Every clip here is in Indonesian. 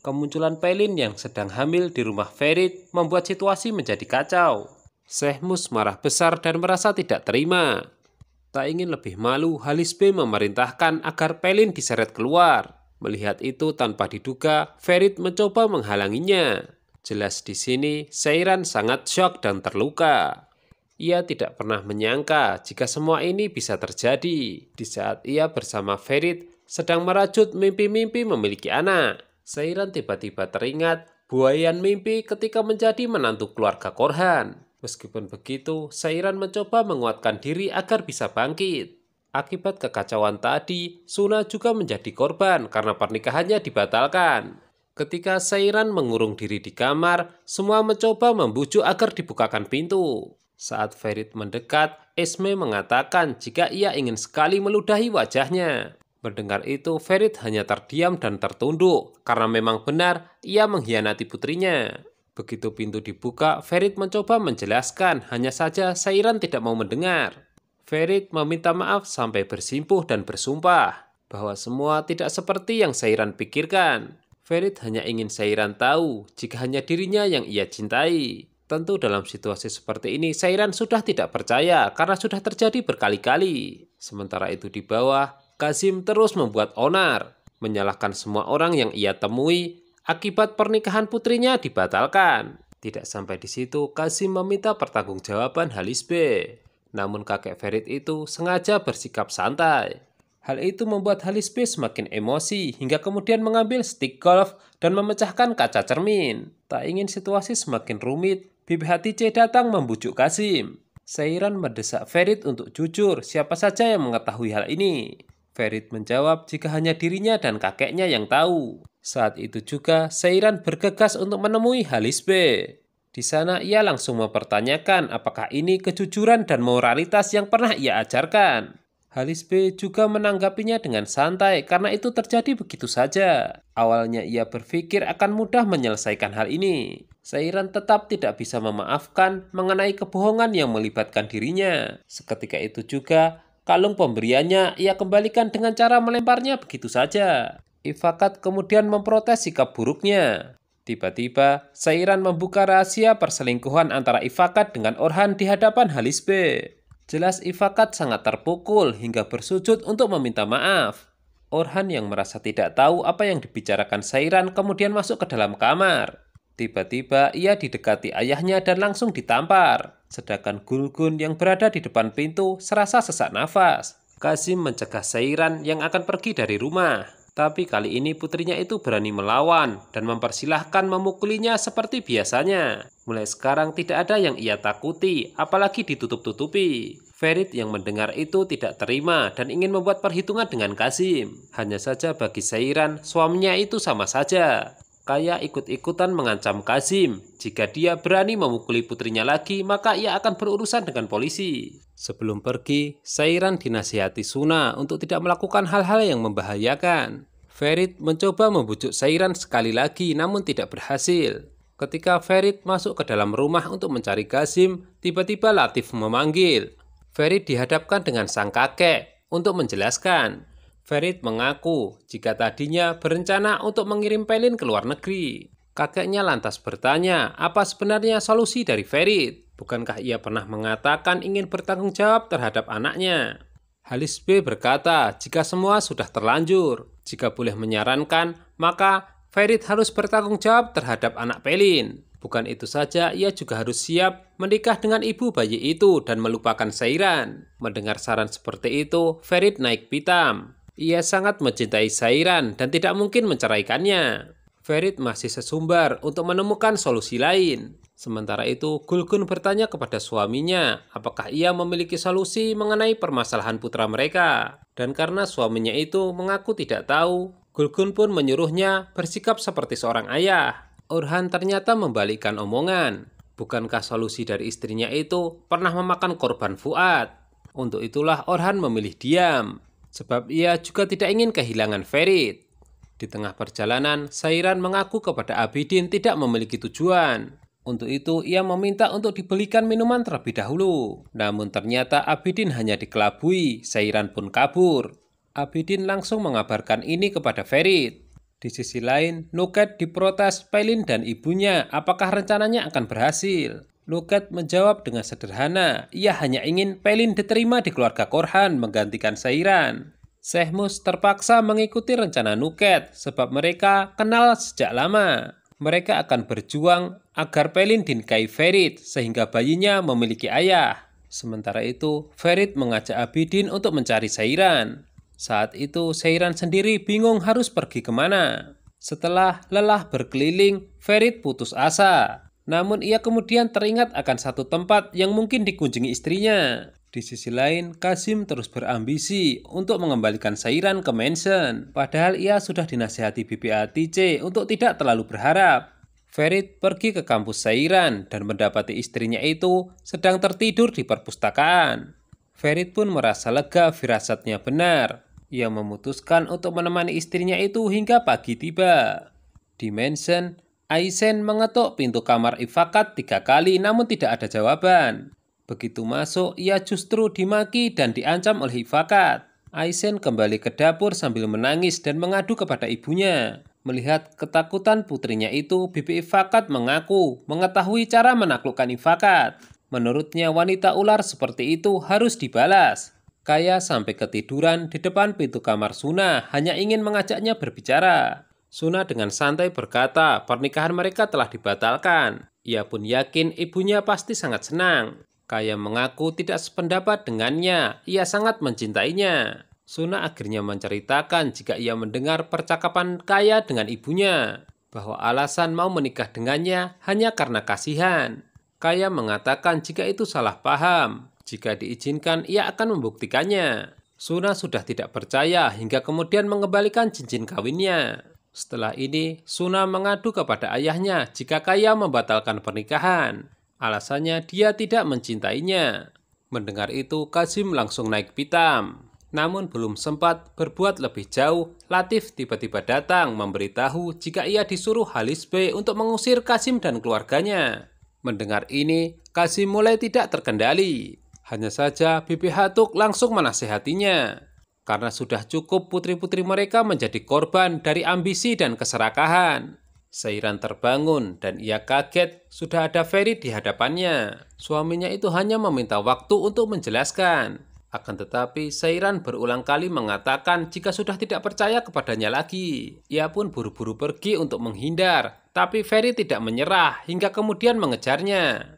Kemunculan Pelin yang sedang hamil di rumah Ferit membuat situasi menjadi kacau. Syekh Mus marah besar dan merasa tidak terima. Tak ingin lebih malu, Halisbe memerintahkan agar Pelin diseret keluar. Melihat itu tanpa diduga, Ferit mencoba menghalanginya. Jelas di sini, Seiran sangat syok dan terluka. Ia tidak pernah menyangka jika semua ini bisa terjadi. Di saat ia bersama Ferit sedang merajut mimpi-mimpi memiliki anak. Seiran tiba-tiba teringat buaian mimpi ketika menjadi menantu keluarga Korhan. Meskipun begitu, Seiran mencoba menguatkan diri agar bisa bangkit. Akibat kekacauan tadi, Suna juga menjadi korban karena pernikahannya dibatalkan. Ketika Seiran mengurung diri di kamar, semua mencoba membujuk agar dibukakan pintu. Saat Ferit mendekat, Esme mengatakan jika ia ingin sekali meludahi wajahnya. Mendengar itu, Ferit hanya terdiam dan tertunduk, karena memang benar ia mengkhianati putrinya. Begitu pintu dibuka, Ferit mencoba menjelaskan, hanya saja Seiran tidak mau mendengar. Ferit meminta maaf sampai bersimpuh dan bersumpah, bahwa semua tidak seperti yang Seiran pikirkan. Ferit hanya ingin Seiran tahu, jika hanya dirinya yang ia cintai. Tentu dalam situasi seperti ini, Seiran sudah tidak percaya, karena sudah terjadi berkali-kali. Sementara itu di bawah, Kazim terus membuat onar, menyalahkan semua orang yang ia temui akibat pernikahan putrinya dibatalkan. Tidak sampai di situ, Kazim meminta pertanggungjawaban Halisbe. Namun kakek Ferit itu sengaja bersikap santai. Hal itu membuat Halisbe semakin emosi hingga kemudian mengambil stik golf dan memecahkan kaca cermin. Tak ingin situasi semakin rumit, Bibi Hatice datang membujuk Kazim. Seiran mendesak Ferit untuk jujur siapa saja yang mengetahui hal ini. Ferit menjawab jika hanya dirinya dan kakeknya yang tahu. Saat itu juga Seiran bergegas untuk menemui Halisbe. Di sana ia langsung mempertanyakan apakah ini kejujuran dan moralitas yang pernah ia ajarkan. Halisbe juga menanggapinya dengan santai karena itu terjadi begitu saja. Awalnya ia berpikir akan mudah menyelesaikan hal ini. Seiran tetap tidak bisa memaafkan mengenai kebohongan yang melibatkan dirinya. Seketika itu juga, kalung pemberiannya ia kembalikan dengan cara melemparnya begitu saja. Ifakat kemudian memprotes sikap buruknya. Tiba-tiba, Seiran membuka rahasia perselingkuhan antara Ifakat dengan Orhan di hadapan Halisbe. Jelas Ifakat sangat terpukul hingga bersujud untuk meminta maaf. Orhan yang merasa tidak tahu apa yang dibicarakan Seiran kemudian masuk ke dalam kamar. Tiba-tiba ia didekati ayahnya dan langsung ditampar. Sedangkan Gulgun yang berada di depan pintu serasa sesak nafas. Kazim mencegah Seiran yang akan pergi dari rumah. Tapi kali ini putrinya itu berani melawan dan mempersilahkan memukulinya seperti biasanya. Mulai sekarang tidak ada yang ia takuti, apalagi ditutup-tutupi. Ferit yang mendengar itu tidak terima dan ingin membuat perhitungan dengan Kazim. Hanya saja bagi Seiran, suaminya itu sama saja. Kayak ikut-ikutan mengancam Kazim. Jika dia berani memukuli putrinya lagi, maka ia akan berurusan dengan polisi. Sebelum pergi, Seiran dinasihati Suna untuk tidak melakukan hal-hal yang membahayakan. Ferit mencoba membujuk Seiran sekali lagi namun tidak berhasil. Ketika Ferit masuk ke dalam rumah untuk mencari Kazim, tiba-tiba Latif memanggil. Ferit dihadapkan dengan sang kakek untuk menjelaskan. Ferit mengaku jika tadinya berencana untuk mengirim Pelin ke luar negeri. Kakeknya lantas bertanya apa sebenarnya solusi dari Ferit. Bukankah ia pernah mengatakan ingin bertanggung jawab terhadap anaknya? Halisbe berkata jika semua sudah terlanjur. Jika boleh menyarankan, maka Ferit harus bertanggung jawab terhadap anak Pelin. Bukan itu saja, ia juga harus siap menikah dengan ibu bayi itu dan melupakan Seiran. Mendengar saran seperti itu, Ferit naik pitam. Ia sangat mencintai Seiran dan tidak mungkin menceraikannya. Ferit masih sesumbar untuk menemukan solusi lain. Sementara itu, Gulgun bertanya kepada suaminya apakah ia memiliki solusi mengenai permasalahan putra mereka. Dan karena suaminya itu mengaku tidak tahu, Gulgun pun menyuruhnya bersikap seperti seorang ayah. Orhan ternyata membalikkan omongan. Bukankah solusi dari istrinya itu pernah memakan korban Fuad? Untuk itulah Orhan memilih diam. Sebab ia juga tidak ingin kehilangan Ferit. Di tengah perjalanan, Seiran mengaku kepada Abidin tidak memiliki tujuan. Untuk itu, ia meminta untuk dibelikan minuman terlebih dahulu. Namun ternyata Abidin hanya dikelabui, Seiran pun kabur. Abidin langsung mengabarkan ini kepada Ferit. Di sisi lain, Nuket diprotes Pelin dan ibunya apakah rencananya akan berhasil. Nuket menjawab dengan sederhana, ia hanya ingin Pelin diterima di keluarga Korhan menggantikan Seiran. Sehmus terpaksa mengikuti rencana Nuket sebab mereka kenal sejak lama. Mereka akan berjuang agar Pelin dinikahi Ferit sehingga bayinya memiliki ayah. Sementara itu, Ferit mengajak Abidin untuk mencari Seiran. Saat itu, Seiran sendiri bingung harus pergi kemana. Setelah lelah berkeliling, Ferit putus asa. Namun ia kemudian teringat akan satu tempat yang mungkin dikunjungi istrinya. Di sisi lain, Qasim terus berambisi untuk mengembalikan Seiran ke mansion. Padahal ia sudah dinasihati Bibi Hatice untuk tidak terlalu berharap. Ferit pergi ke kampus Seiran dan mendapati istrinya itu sedang tertidur di perpustakaan. Ferit pun merasa lega firasatnya benar. Ia memutuskan untuk menemani istrinya itu hingga pagi tiba. Di mansion, Aisen mengetuk pintu kamar Ifakat 3 kali namun tidak ada jawaban. Begitu masuk, ia justru dimaki dan diancam oleh Ifakat. Aisen kembali ke dapur sambil menangis dan mengadu kepada ibunya. Melihat ketakutan putrinya itu, Bibi Ifakat mengaku mengetahui cara menaklukkan Ifakat. Menurutnya wanita ular seperti itu harus dibalas. Kaya sampai ketiduran di depan pintu kamar Suna hanya ingin mengajaknya berbicara. Suna dengan santai berkata pernikahan mereka telah dibatalkan. Ia pun yakin ibunya pasti sangat senang. Kaya mengaku tidak sependapat dengannya, ia sangat mencintainya. Suna akhirnya menceritakan jika ia mendengar percakapan Kaya dengan ibunya, bahwa alasan mau menikah dengannya hanya karena kasihan. Kaya mengatakan jika itu salah paham. Jika diizinkan, ia akan membuktikannya. Suna sudah tidak percaya hingga kemudian mengembalikan cincin kawinnya. Setelah ini, Suna mengadu kepada ayahnya jika Kaya membatalkan pernikahan. Alasannya dia tidak mencintainya. Mendengar itu, Qasim langsung naik pitam. Namun belum sempat berbuat lebih jauh, Latif tiba-tiba datang memberitahu jika ia disuruh Halis B untuk mengusir Qasim dan keluarganya. Mendengar ini, Qasim mulai tidak terkendali. Hanya saja Bibi Hatuk langsung menasihatinya. Karena sudah cukup putri-putri mereka menjadi korban dari ambisi dan keserakahan. Seiran terbangun dan ia kaget sudah ada Ferit di hadapannya. Suaminya itu hanya meminta waktu untuk menjelaskan. Akan tetapi Seiran berulang kali mengatakan jika sudah tidak percaya kepadanya lagi. Ia pun buru-buru pergi untuk menghindar. Tapi Ferit tidak menyerah hingga kemudian mengejarnya.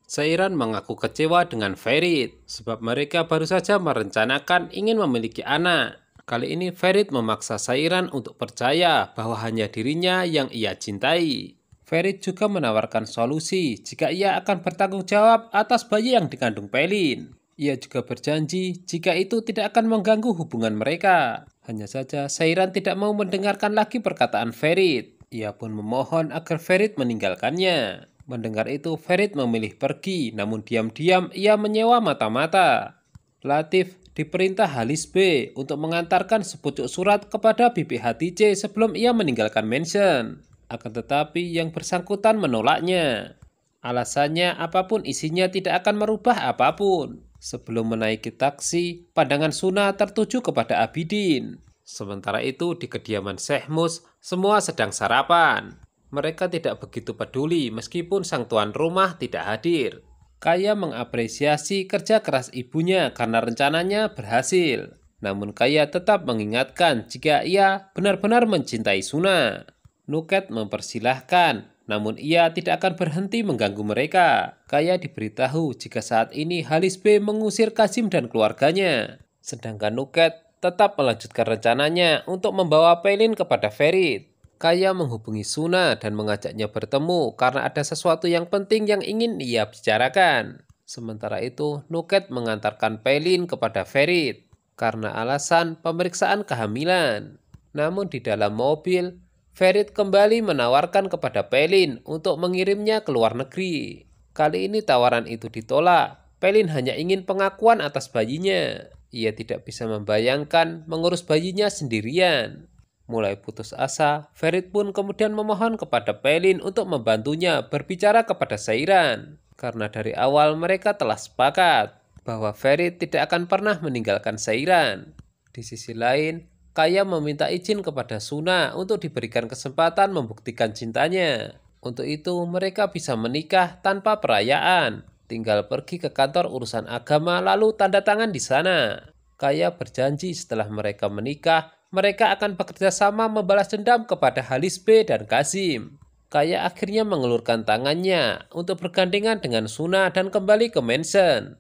Seiran mengaku kecewa dengan Ferit sebab mereka baru saja merencanakan ingin memiliki anak. Kali ini Ferit memaksa Seiran untuk percaya bahwa hanya dirinya yang ia cintai. Ferit juga menawarkan solusi jika ia akan bertanggung jawab atas bayi yang dikandung Pelin. Ia juga berjanji jika itu tidak akan mengganggu hubungan mereka. Hanya saja Seiran tidak mau mendengarkan lagi perkataan Ferit. Ia pun memohon agar Ferit meninggalkannya. Mendengar itu, Ferit memilih pergi, namun diam-diam ia menyewa mata-mata. Latif diperintah Halis B untuk mengantarkan sepucuk surat kepada Bibi Hatice sebelum ia meninggalkan mansion. Akan tetapi yang bersangkutan menolaknya. Alasannya apapun isinya tidak akan merubah apapun. Sebelum menaiki taksi, pandangan Suna tertuju kepada Abidin. Sementara itu di kediaman Sehmus, semua sedang sarapan. Mereka tidak begitu peduli meskipun sang tuan rumah tidak hadir. Kaya mengapresiasi kerja keras ibunya karena rencananya berhasil. Namun Kaya tetap mengingatkan jika ia benar-benar mencintai Suna. Nuket mempersilahkan, namun ia tidak akan berhenti mengganggu mereka. Kaya diberitahu jika saat ini Halis B mengusir Qasim dan keluarganya. Sedangkan Nuket tetap melanjutkan rencananya untuk membawa Pelin kepada Ferit. Kaya menghubungi Suna dan mengajaknya bertemu karena ada sesuatu yang penting yang ingin ia bicarakan. Sementara itu, Nuket mengantarkan Pelin kepada Ferit karena alasan pemeriksaan kehamilan. Namun di dalam mobil, Ferit kembali menawarkan kepada Pelin untuk mengirimnya ke luar negeri. Kali ini tawaran itu ditolak. Pelin hanya ingin pengakuan atas bayinya. Ia tidak bisa membayangkan mengurus bayinya sendirian. Mulai putus asa, Ferit pun kemudian memohon kepada Pelin untuk membantunya berbicara kepada Seiran. Karena dari awal mereka telah sepakat bahwa Ferit tidak akan pernah meninggalkan Seiran. Di sisi lain, Kaya meminta izin kepada Suna untuk diberikan kesempatan membuktikan cintanya. Untuk itu mereka bisa menikah tanpa perayaan. Tinggal pergi ke kantor urusan agama lalu tanda tangan di sana. Kaya berjanji setelah mereka menikah, mereka akan bekerja sama membalas dendam kepada Halis B dan Kazim. Kaya akhirnya mengulurkan tangannya untuk bergandengan dengan Suna dan kembali ke mansion.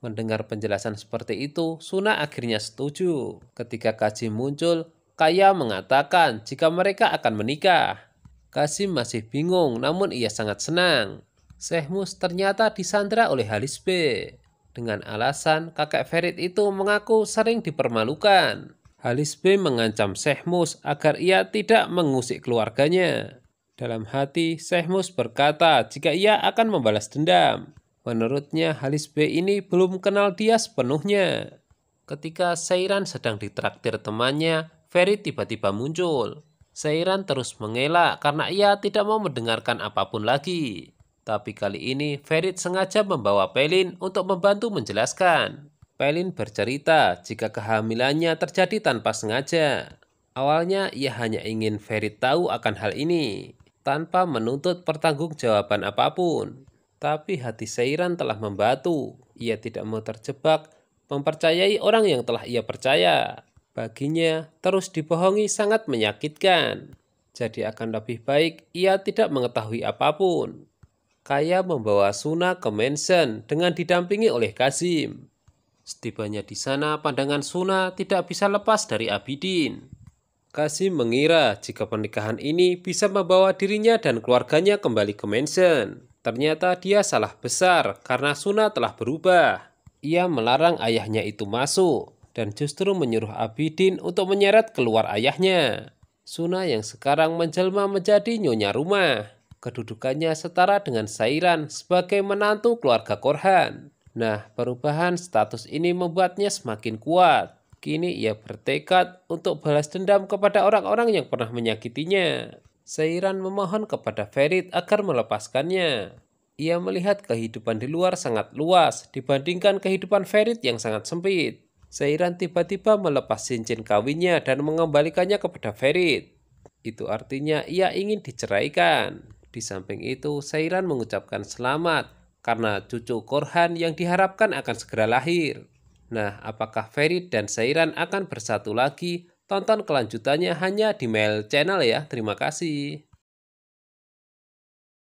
Mendengar penjelasan seperti itu, Suna akhirnya setuju. Ketika Kazim muncul, Kaya mengatakan jika mereka akan menikah. Kazim masih bingung, namun ia sangat senang. Sehmus ternyata disandra oleh Halis B. Dengan alasan kakek Ferit itu mengaku sering dipermalukan. Halis B mengancam Sehmus agar ia tidak mengusik keluarganya. Dalam hati, Sehmus berkata jika ia akan membalas dendam. Menurutnya Halis B ini belum kenal dia sepenuhnya. Ketika Seiran sedang ditraktir temannya, Ferit tiba-tiba muncul. Seiran terus mengelak karena ia tidak mau mendengarkan apapun lagi. Tapi kali ini Ferit sengaja membawa Pelin untuk membantu menjelaskan. Pelin bercerita jika kehamilannya terjadi tanpa sengaja. Awalnya ia hanya ingin Ferit tahu akan hal ini, tanpa menuntut pertanggungjawaban apapun. Tapi hati Seiran telah membatu. Ia tidak mau terjebak mempercayai orang yang telah ia percaya. Baginya, terus dibohongi sangat menyakitkan. Jadi akan lebih baik ia tidak mengetahui apapun. Kaya membawa Suna ke mansion dengan didampingi oleh Kazim. Setibanya di sana, pandangan Suna tidak bisa lepas dari Abidin. Kazim mengira jika pernikahan ini bisa membawa dirinya dan keluarganya kembali ke mansion. Ternyata dia salah besar karena Suna telah berubah. Ia melarang ayahnya itu masuk dan justru menyuruh Abidin untuk menyeret keluar ayahnya. Suna yang sekarang menjelma menjadi nyonya rumah. Kedudukannya setara dengan Sairan sebagai menantu keluarga Korhan. Nah, perubahan status ini membuatnya semakin kuat. Kini ia bertekad untuk balas dendam kepada orang-orang yang pernah menyakitinya. Seiran memohon kepada Ferit agar melepaskannya. Ia melihat kehidupan di luar sangat luas dibandingkan kehidupan Ferit yang sangat sempit. Seiran tiba-tiba melepas cincin kawinnya dan mengembalikannya kepada Ferit. Itu artinya ia ingin diceraikan. Di samping itu, Seiran mengucapkan selamat karena cucu Korhan yang diharapkan akan segera lahir. Nah, apakah Ferit dan Seiran akan bersatu lagi? Tonton kelanjutannya hanya di Mail Channel ya. Terima kasih.